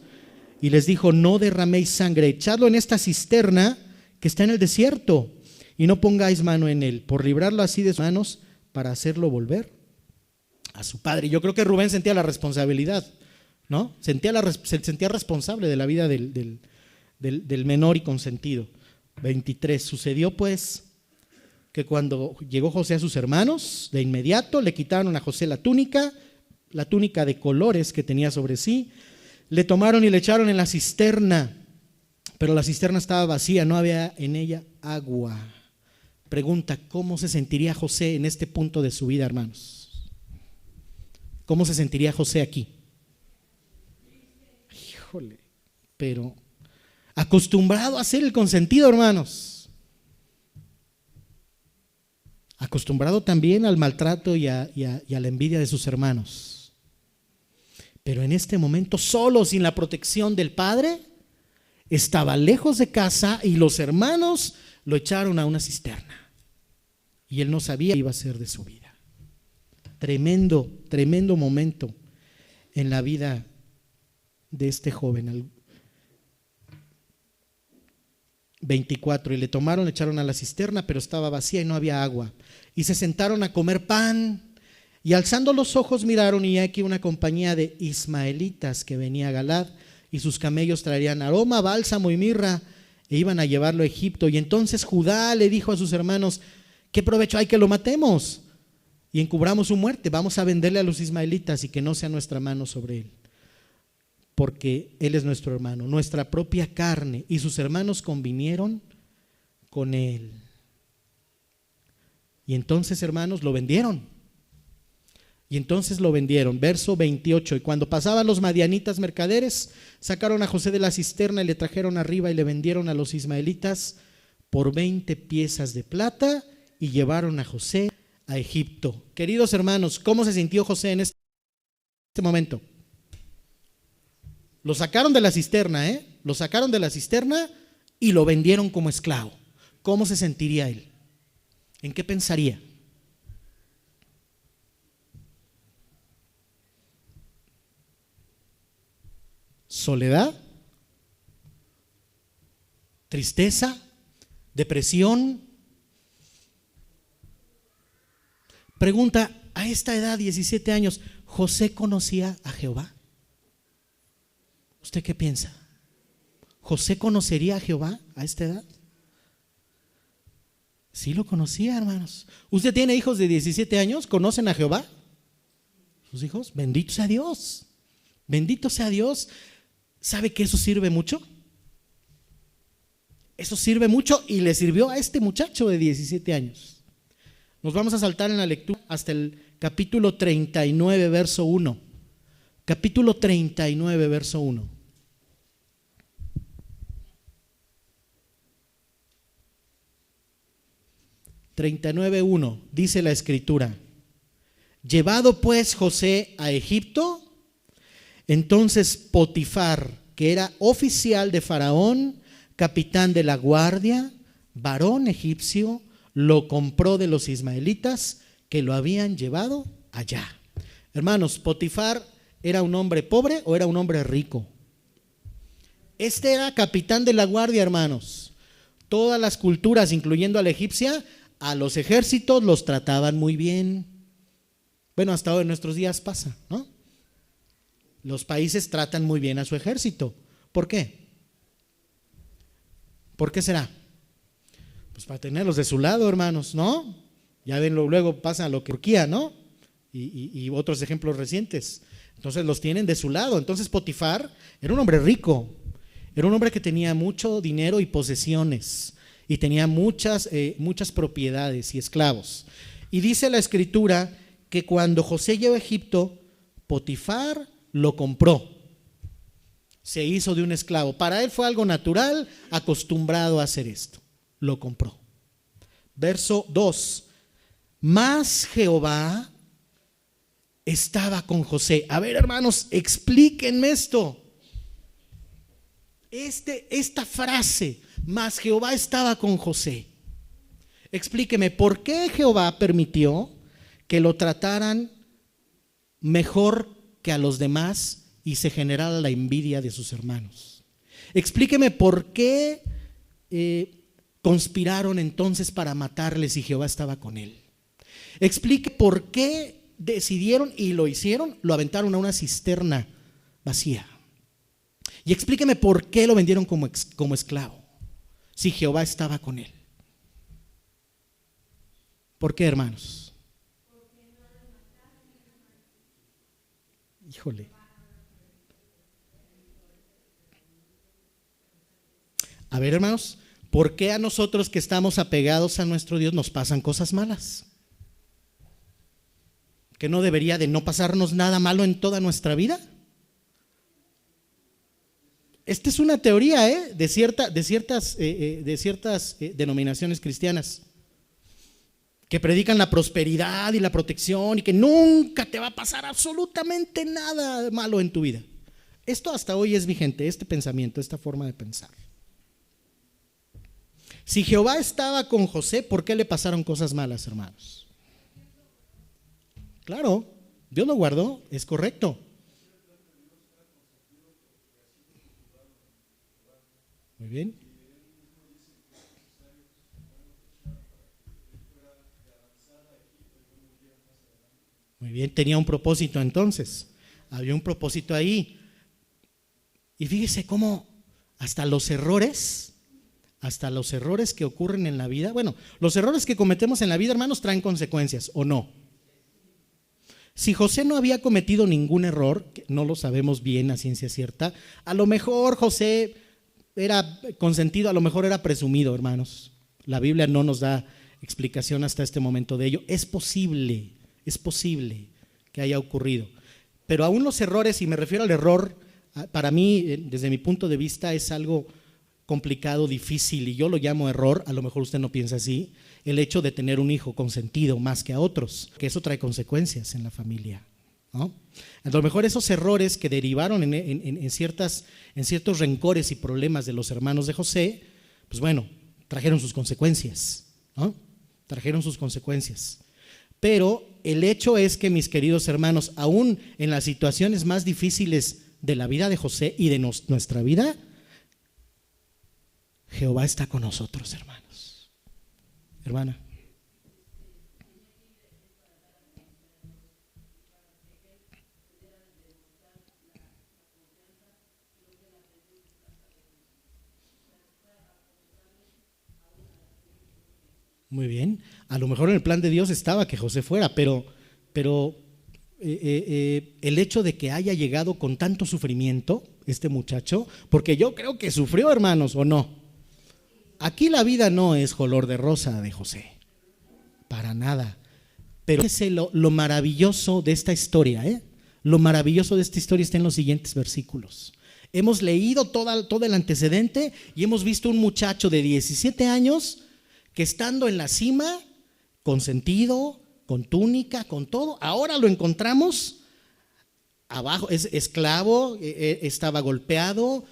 Y les dijo: no derraméis sangre, echadlo en esta cisterna que está en el desierto y no pongáis mano en él, por librarlo así de sus manos, para hacerlo volver a su padre. Yo creo que Rubén sentía la responsabilidad, ¿no? Se sentía responsable de la vida del menor y consentido. 23. Sucedió pues que cuando llegó José a sus hermanos, de inmediato le quitaron a José la túnica de colores que tenía sobre sí, le tomaron y le echaron en la cisterna, pero la cisterna estaba vacía, no había en ella agua. Pregunta, ¿cómo se sentiría José en este punto de su vida, hermanos? ¿Cómo se sentiría José aquí? Híjole, pero acostumbrado a ser el consentido, hermanos. Acostumbrado también al maltrato y a la envidia de sus hermanos. Pero en este momento, solo, sin la protección del padre, estaba lejos de casa y los hermanos lo echaron a una cisterna. Y él no sabía qué iba a ser de su vida. Tremendo, tremendo momento en la vida de este joven. 24, y le tomaron, le echaron a la cisterna, pero estaba vacía y no había agua. Y se sentaron a comer pan, y alzando los ojos miraron, y aquí una compañía de ismaelitas que venía a Galaad, y sus camellos traerían aroma, bálsamo y mirra, e iban a llevarlo a Egipto. Y entonces Judá le dijo a sus hermanos: ¿qué provecho hay que lo matemos y encubramos su muerte? Vamos a venderle a los ismaelitas y que no sea nuestra mano sobre él, porque él es nuestro hermano, nuestra propia carne. Y sus hermanos convinieron con él. Y entonces, hermanos, lo vendieron. Verso 28, y cuando pasaban los madianitas mercaderes, sacaron a José de la cisterna y le trajeron arriba y le vendieron a los ismaelitas por 20 piezas de plata y llevaron a José a Egipto. Queridos hermanos, ¿cómo se sintió José en este momento? Lo sacaron de la cisterna, Lo sacaron de la cisterna y lo vendieron como esclavo. ¿Cómo se sentiría él? ¿En qué pensaría? Soledad, tristeza, depresión. Pregunta, a esta edad, 17 años, ¿José conocía a Jehová? ¿Usted qué piensa? ¿José conocería a Jehová a esta edad? Sí lo conocía, hermanos. ¿Usted tiene hijos de 17 años? ¿Conocen a Jehová? ¿Sus hijos? Bendito sea Dios. Bendito sea Dios. ¿Sabe que eso sirve mucho? Eso sirve mucho y le sirvió a este muchacho de 17 años. Nos vamos a saltar en la lectura hasta el capítulo 39, verso 1. Capítulo 39, verso 1. 39:1 dice la escritura: llevado pues José a Egipto, entonces Potifar, que era oficial de Faraón, capitán de la guardia, varón egipcio, lo compró de los ismaelitas que lo habían llevado allá. Hermanos, ¿Potifar era un hombre pobre o era un hombre rico? Este era capitán de la guardia, hermanos. Todas las culturas, incluyendo a la egipcia, a los ejércitos los trataban muy bien. Bueno, hasta hoy en nuestros días pasa, ¿no? Los países tratan muy bien a su ejército. ¿Por qué? ¿Por qué será? Pues para tenerlos de su lado, hermanos, ¿no? Ya ven, luego pasa lo que Turquía, ¿no? Y otros ejemplos recientes. Entonces los tienen de su lado. Entonces Potifar era un hombre rico, era un hombre que tenía mucho dinero y posesiones, y tenía muchas propiedades y esclavos. Y dice la escritura que cuando José llegó a Egipto, Potifar lo compró. Se hizo de un esclavo. Para él fue algo natural, acostumbrado a hacer esto. Lo compró. Verso 2. Mas Jehová estaba con José. A ver, hermanos, explíquenme esto. Esta frase, mas Jehová estaba con José. Explíqueme, ¿por qué Jehová permitió que lo trataran mejor que a los demás y se generara la envidia de sus hermanos? Explíqueme por qué conspiraron entonces para matarles y Jehová estaba con él. Explique por qué decidieron y lo hicieron, lo aventaron a una cisterna vacía. Y explíqueme por qué lo vendieron como esclavo, si Jehová estaba con él. ¿Por qué, hermanos? Híjole. A ver, hermanos, ¿por qué a nosotros que estamos apegados a nuestro Dios nos pasan cosas malas? ¿Que no debería de no pasarnos nada malo en toda nuestra vida? Esta es una teoría de ciertas denominaciones cristianas que predican la prosperidad y la protección y que nunca te va a pasar absolutamente nada malo en tu vida. Esto hasta hoy es vigente, este pensamiento, esta forma de pensar. Si Jehová estaba con José, ¿por qué le pasaron cosas malas, hermanos? Claro, Dios lo guardó, es correcto. Muy bien. Muy bien, tenía un propósito entonces. Había un propósito ahí. Y fíjese cómo hasta los errores que ocurren en la vida, bueno, los errores que cometemos en la vida, hermanos, traen consecuencias, ¿o no? Si José no había cometido ningún error, que no lo sabemos bien a ciencia cierta, a lo mejor José era consentido, a lo mejor era presumido, hermanos. La Biblia no nos da explicación hasta este momento de ello. Es posible que haya ocurrido. Pero aún los errores, y me refiero al error, para mí, desde mi punto de vista, es algo complicado, difícil, y yo lo llamo error, a lo mejor usted no piensa así, el hecho de tener un hijo consentido más que a otros, que eso trae consecuencias en la familia, ¿no? A lo mejor esos errores que derivaron en ciertos rencores y problemas de los hermanos de José, pues bueno, trajeron sus consecuencias, ¿no? Trajeron sus consecuencias. Pero el hecho es que, mis queridos hermanos, aún en las situaciones más difíciles de la vida de José y de nuestra vida, Jehová está con nosotros, hermanos. Hermana. Muy bien. A lo mejor en el plan de Dios estaba que José fuera, pero el hecho de que haya llegado con tanto sufrimiento este muchacho, porque yo creo que sufrió, hermanos, ¿o no? Aquí la vida no es color de rosa de José, para nada. Pero fíjese lo maravilloso de esta historia, Lo maravilloso de esta historia está en los siguientes versículos. Hemos leído todo el antecedente y hemos visto un muchacho de 17 años que, estando en la cima, consentido, con túnica, con todo, ahora lo encontramos abajo, es esclavo, estaba golpeado,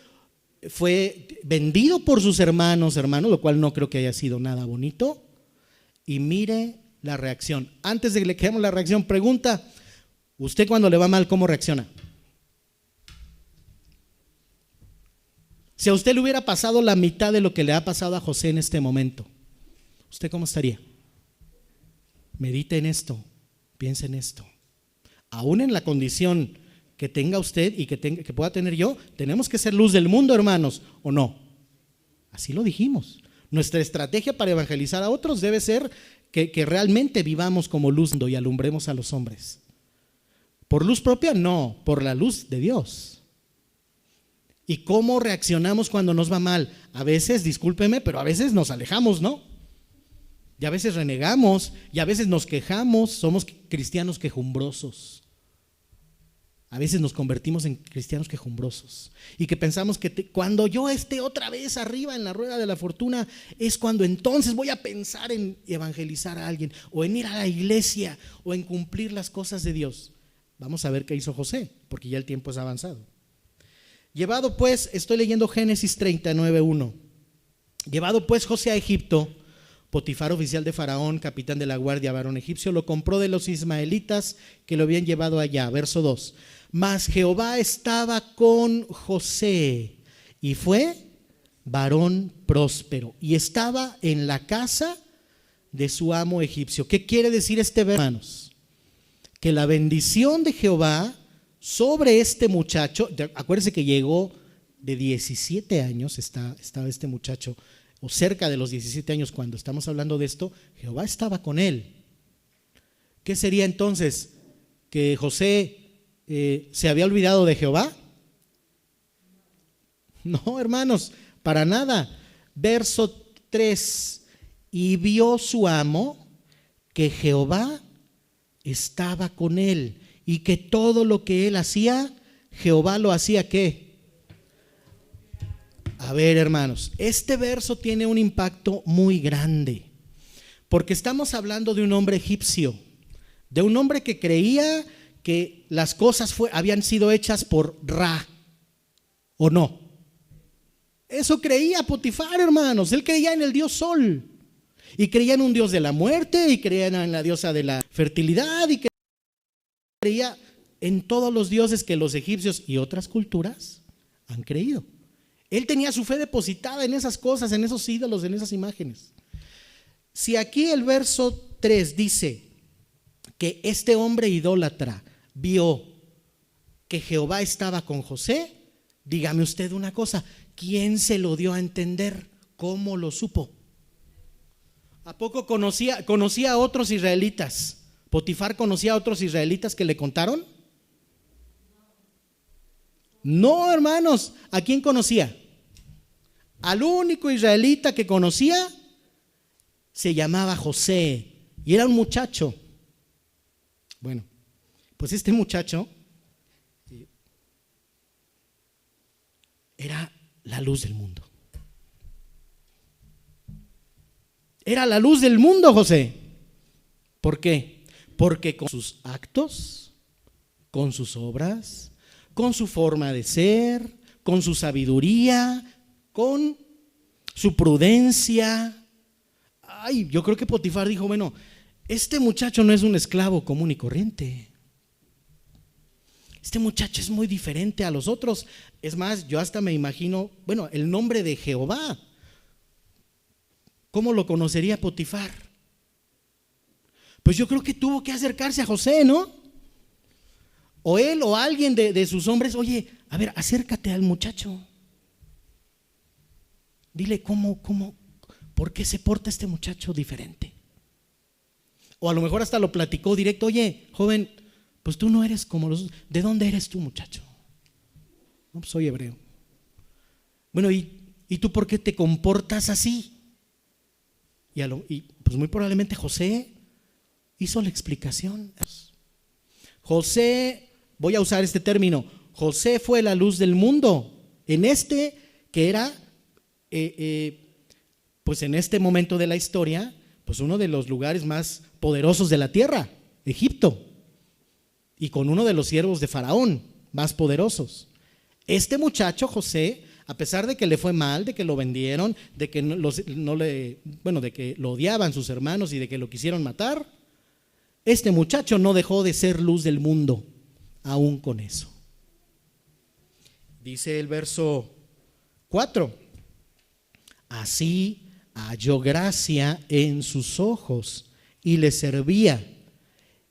fue vendido por sus hermanos, lo cual no creo que haya sido nada bonito. Y mire la reacción. Antes de que le quedemos la reacción, pregunta: ¿usted cuando le va mal cómo reacciona? Si a usted le hubiera pasado la mitad de lo que le ha pasado a José en este momento, ¿usted cómo estaría? Medite en esto, piense en esto. Aún en la condición que tenga usted y que pueda tener yo, tenemos que ser luz del mundo, hermanos, ¿o no? Así lo dijimos. Nuestra estrategia para evangelizar a otros debe ser que realmente vivamos como luz y alumbremos a los hombres. ¿Por luz propia? No, por la luz de Dios. ¿Y cómo reaccionamos cuando nos va mal? A veces, discúlpeme, pero a veces nos alejamos, ¿no? Y a veces renegamos, y a veces nos quejamos, somos cristianos quejumbrosos. A veces nos convertimos en cristianos quejumbrosos y que pensamos que cuando yo esté otra vez arriba en la rueda de la fortuna es cuando entonces voy a pensar en evangelizar a alguien o en ir a la iglesia o en cumplir las cosas de Dios. Vamos a ver qué hizo José, porque ya el tiempo es avanzado. Llevado pues, estoy leyendo Génesis 39:1. Llevado pues José a Egipto, Potifar, oficial de Faraón, capitán de la guardia, varón egipcio, lo compró de los ismaelitas que lo habían llevado allá. Verso 2. Mas Jehová estaba con José y fue varón próspero y estaba en la casa de su amo egipcio. ¿Qué quiere decir este verso, hermanos? Que la bendición de Jehová sobre este muchacho, acuérdense que llegó de 17 años, estaba este muchacho, o cerca de los 17 años cuando estamos hablando de esto, Jehová estaba con él. ¿Qué sería entonces? ¿Que José se había olvidado de Jehová? No, hermanos, para nada. Verso 3: y vio su amo que Jehová estaba con él y que todo lo que él hacía, Jehová lo hacía ¿qué? A ver, hermanos, este verso tiene un impacto muy grande, porque estamos hablando de un hombre egipcio, de un hombre que creía que las cosas habían sido hechas por Ra, ¿o no? Eso creía Potifar, hermanos. Él creía en el dios Sol, y creía en un dios de la muerte, y creía en la diosa de la fertilidad, y creía en todos los dioses que los egipcios y otras culturas han creído. Él tenía su fe depositada en esas cosas, en esos ídolos, en esas imágenes. Si aquí el verso 3 dice que este hombre idólatra vio que Jehová estaba con José, dígame usted una cosa: ¿quién se lo dio a entender? ¿Cómo lo supo? ¿A poco conocía a otros israelitas? ¿Potifar conocía a otros israelitas que le contaron? No, hermanos. ¿A quién conocía? Al único israelita que conocía se llamaba José, y era un muchacho. Bueno, pues este muchacho era la luz del mundo. Era la luz del mundo, José. ¿Por qué? Porque con sus actos, con sus obras, con su forma de ser, con su sabiduría, con su prudencia. Ay, yo creo que Potifar dijo: bueno, este muchacho no es un esclavo común y corriente. Este muchacho es muy diferente a los otros. Es más, yo hasta me imagino, bueno, el nombre de Jehová, ¿cómo lo conocería Potifar? Pues yo creo que tuvo que acercarse a José, ¿no? O él o alguien de sus hombres: oye, a ver, acércate al muchacho. Dile ¿por qué se porta este muchacho diferente? O a lo mejor hasta lo platicó directo: oye, joven, pues tú no eres como los… ¿De dónde eres tú, muchacho? No, pues soy hebreo. Bueno, ¿y tú por qué te comportas así? Y pues muy probablemente José hizo la explicación. José, voy a usar este término, José fue la luz del mundo en que era pues en este momento de la historia, pues uno de los lugares más poderosos de la tierra, Egipto, y con uno de los siervos de Faraón más poderosos. Este muchacho José, a pesar de que le fue mal, de que lo vendieron, de que de que lo odiaban sus hermanos y de que lo quisieron matar, este muchacho no dejó de ser luz del mundo, aún con eso. Dice el verso 4: así halló gracia en sus ojos y le servía.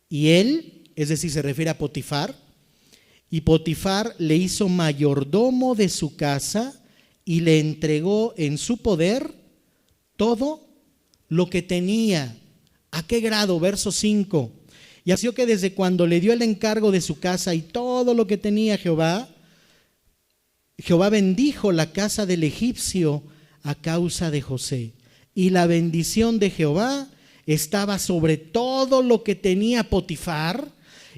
Y él, es decir, se refiere a Potifar, y Potifar le hizo mayordomo de su casa y le entregó en su poder todo lo que tenía. ¿A qué grado? Verso 5: y así que desde cuando le dio el encargo de su casa y todo lo que tenía Jehová bendijo la casa del egipcio a causa de José. Y la bendición de Jehová estaba sobre todo lo que tenía Potifar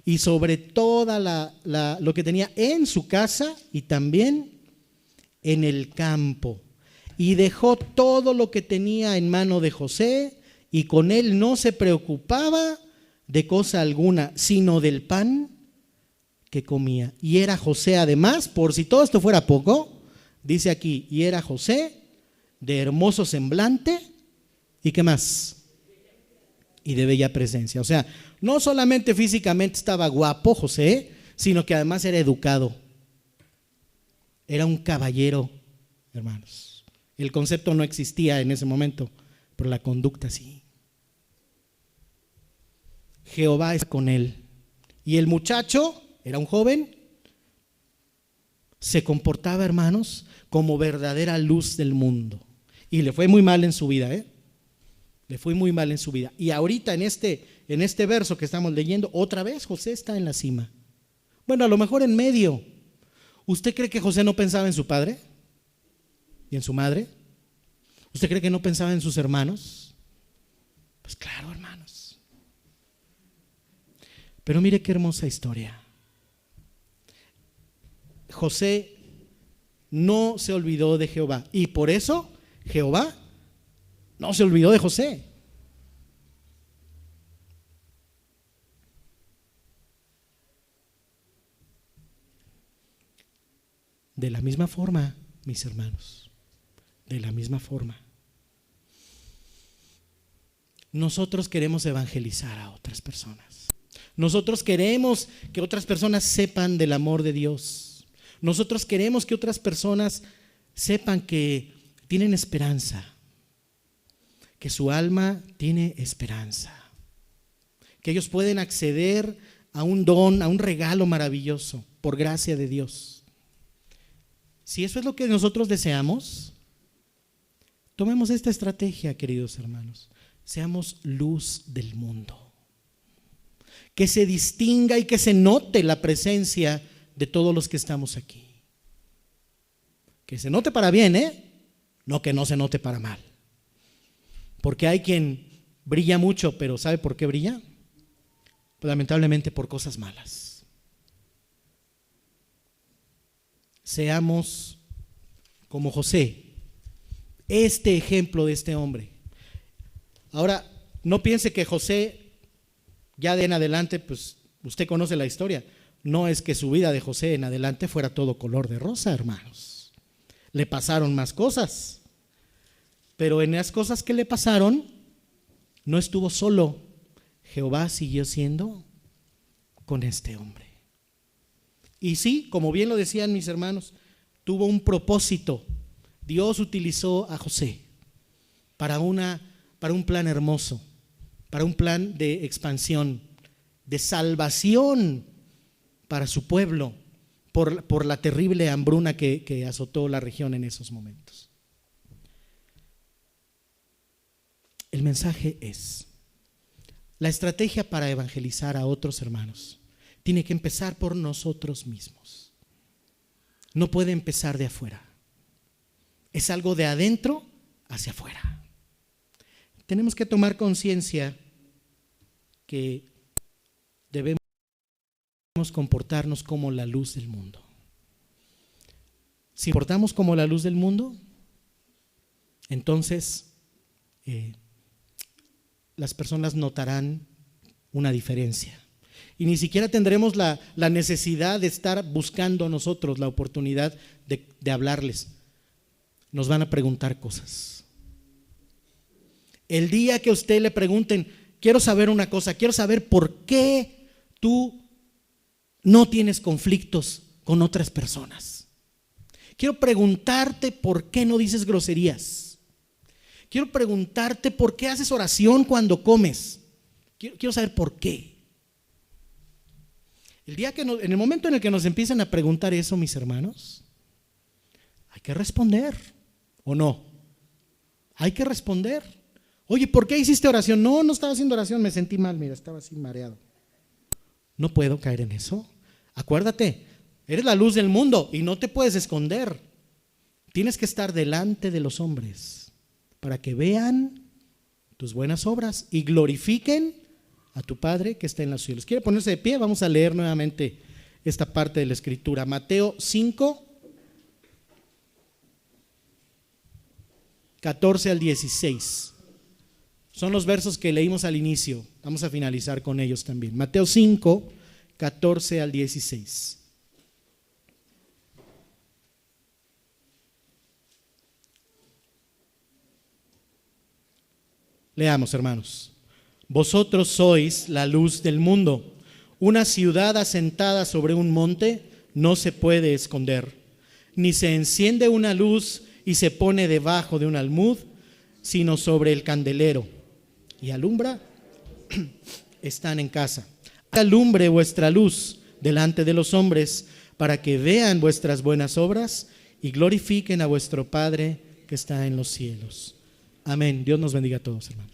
y sobre toda lo que tenía en su casa y también en el campo. Y dejó todo lo que tenía en mano de José, y con él no se preocupaba de cosa alguna, sino del pan que comía. Y era José además, por si todo esto fuera poco, dice aquí, y era José de hermoso semblante, ¿y qué más? Y de bella presencia. O sea, no solamente físicamente estaba guapo José, sino que además era educado. Era un caballero, hermanos. El concepto no existía en ese momento, pero la conducta sí. Jehová es con él. Y el muchacho, era un joven, se comportaba, hermanos, como verdadera luz del mundo. Y le fue muy mal en su vida, Le fue muy mal en su vida. Y ahorita en este verso que estamos leyendo, otra vez José está en la cima. Bueno, a lo mejor en medio. ¿Usted cree que José no pensaba en su padre y en su madre? ¿Usted cree que no pensaba en sus hermanos? Pues claro, hermanos. Pero mire qué hermosa historia. José no se olvidó de Jehová y por eso Jehová no se olvidó de José. De la misma forma, mis hermanos, de la misma forma, nosotros queremos evangelizar a otras personas. Nosotros queremos que otras personas sepan del amor de Dios. Nosotros queremos que otras personas sepan que tienen esperanza, que su alma tiene esperanza, que ellos pueden acceder a un don, a un regalo maravilloso por gracia de Dios. Si eso es lo que nosotros deseamos, tomemos esta estrategia, queridos hermanos. Seamos luz del mundo. Que se distinga y que se note la presencia de todos los que estamos aquí. Que se note para bien, no que no se note para mal. Porque hay quien brilla mucho, pero ¿sabe por qué brilla? Pues lamentablemente por cosas malas. Seamos como José, este ejemplo de este hombre. Ahora, no piense que José, ya de en adelante, pues usted conoce la historia. No es que su vida de José en adelante fuera todo color de rosa, hermanos. Le pasaron más cosas. Pero en las cosas que le pasaron, no estuvo solo. Jehová siguió siendo con este hombre. Y sí, como bien lo decían mis hermanos, tuvo un propósito. Dios utilizó a José para un plan hermoso, para un plan de expansión, de salvación para su pueblo por la terrible hambruna que azotó la región en esos momentos. El mensaje es, la estrategia para evangelizar a otros hermanos tiene que empezar por nosotros mismos. No puede empezar de afuera. Es algo de adentro hacia afuera. Tenemos que tomar conciencia que debemos comportarnos como la luz del mundo. Si comportamos como la luz del mundo, entonces las personas notarán una diferencia. Y ni siquiera tendremos la necesidad de estar buscando nosotros la oportunidad de hablarles. Nos van a preguntar cosas. El día que a usted le pregunten, quiero saber una cosa, quiero saber por qué tú no tienes conflictos con otras personas. Quiero preguntarte por qué no dices groserías. Quiero preguntarte por qué haces oración cuando comes. Quiero saber por qué. En el momento en el que nos empiezan a preguntar eso, mis hermanos, hay que responder, ¿o no? Hay que responder. Oye, ¿por qué hiciste oración? No estaba haciendo oración, me sentí mal, mira, estaba así mareado. No puedo caer en eso. Acuérdate, eres la luz del mundo y no te puedes esconder. Tienes que estar delante de los hombres para que vean tus buenas obras y glorifiquen a tu Padre que está en los cielos. ¿Quiere ponerse de pie? Vamos a leer nuevamente esta parte de la Escritura. Mateo 5, 14 al 16. Son los versos que leímos al inicio. Vamos a finalizar con ellos también. Mateo 5, 14 al 16. Leamos, hermanos. Vosotros sois la luz del mundo. Una ciudad asentada sobre un monte no se puede esconder, ni se enciende una luz y se pone debajo de un almud, sino sobre el candelero, y alumbra están en casa. Alumbre vuestra luz delante de los hombres, para que vean vuestras buenas obras y glorifiquen a vuestro Padre que está en los cielos. Amén. Dios nos bendiga a todos, hermanos.